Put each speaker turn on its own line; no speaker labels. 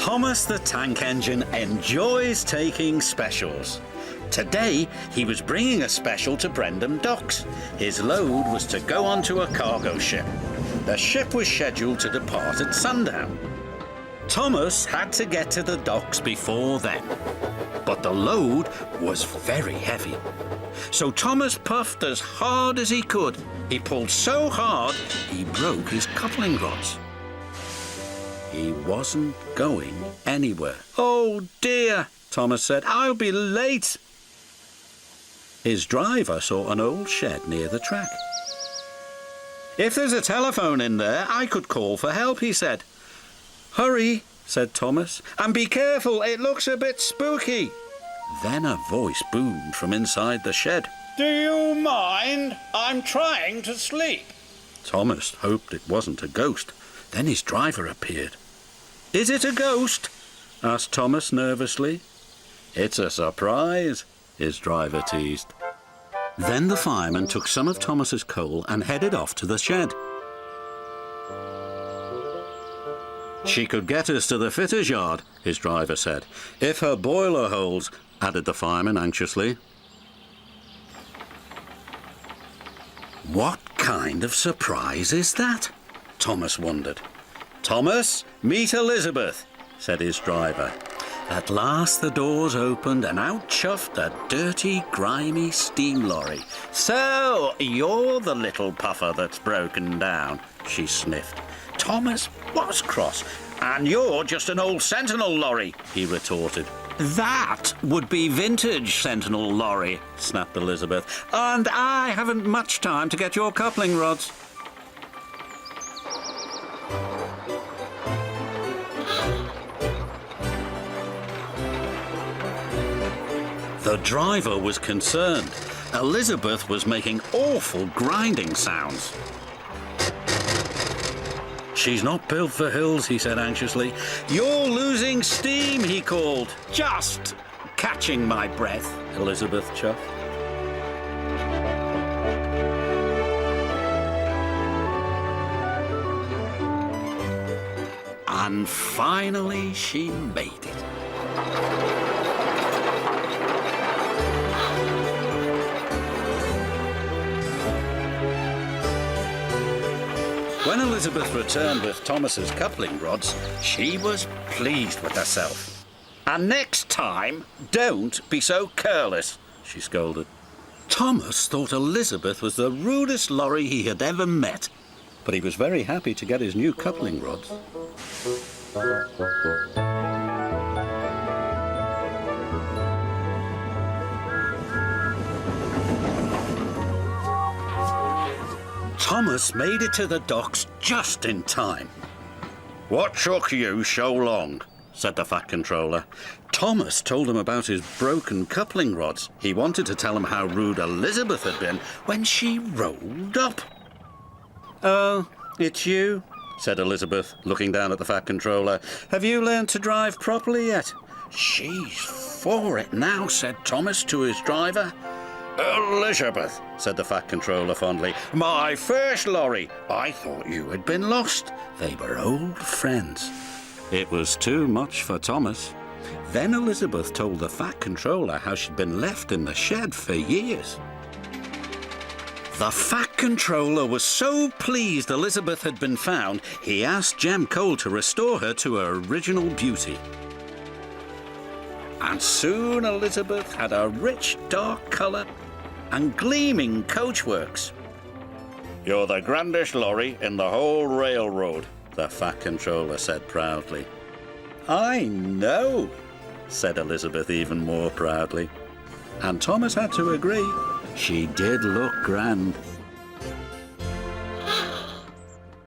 Thomas the Tank Engine enjoys taking specials. Today, he was bringing a special to Brendam Docks. His load was to go onto a cargo ship. The ship was scheduled to depart at sundown. Thomas had to get to the docks before then, but the load was very heavy. So Thomas puffed as hard as he could. He pulled so hard, he broke his coupling rods. He wasn't going anywhere. "Oh dear," Thomas said, "I'll be late." His driver saw an old shed near the track. "If there's a telephone in there, I could call for help," he said. "Hurry," said Thomas, "and be careful, it looks a bit spooky." Then a voice boomed from inside the shed. "Do you mind? I'm trying to sleep." Thomas hoped it wasn't a ghost. Then his driver appeared. "Is it a ghost?" asked Thomas nervously. "It's a surprise," his driver teased. Then the fireman took some of Thomas's coal and headed off to the shed. "She could get us to the fitter's yard," his driver said. "If her boiler holds," added the fireman anxiously. What kind of surprise is that? Thomas wondered. "Thomas, meet Elizabeth," said his driver. At last the doors opened and out chuffed a dirty, grimy steam lorry. "So, you're the little puffer that's broken down," she sniffed. Thomas was cross. "And you're just an old Sentinel lorry," he retorted. "That would be vintage Sentinel lorry," snapped Elizabeth. "And I haven't much time to get your coupling rods." The driver was concerned. Elizabeth was making awful grinding sounds. "She's not built for hills," he said anxiously. "You're losing steam," he called. "Just catching my breath," Elizabeth chuffed. And finally she made it. When Elizabeth returned with Thomas's coupling rods, she was pleased with herself. "And next time, don't be so careless," she scolded. Thomas thought Elizabeth was the rudest lorry he had ever met, but he was very happy to get his new coupling rods. Thomas made it to the docks just in time. "What took you so long?" said the Fat Controller. Thomas told him about his broken coupling rods. He wanted to tell him how rude Elizabeth had been when she rolled up. "Oh, it's you," said Elizabeth, looking down at the Fat Controller. "Have you learned to drive properly yet?" "She's for it now," said Thomas to his driver. "Elizabeth," said the Fat Controller fondly, "my first lorry. I thought you had been lost." They were old friends. It was too much for Thomas. Then Elizabeth told the Fat Controller how she'd been left in the shed for years. The Fat Controller was so pleased Elizabeth had been found, he asked Jem Cole to restore her to her original beauty. And soon Elizabeth had a rich dark colour and gleaming coachworks. "You're the grandest lorry in the whole railroad," the Fat Controller said proudly. "I know," said Elizabeth even more proudly. And Thomas had to agree. She did look grand.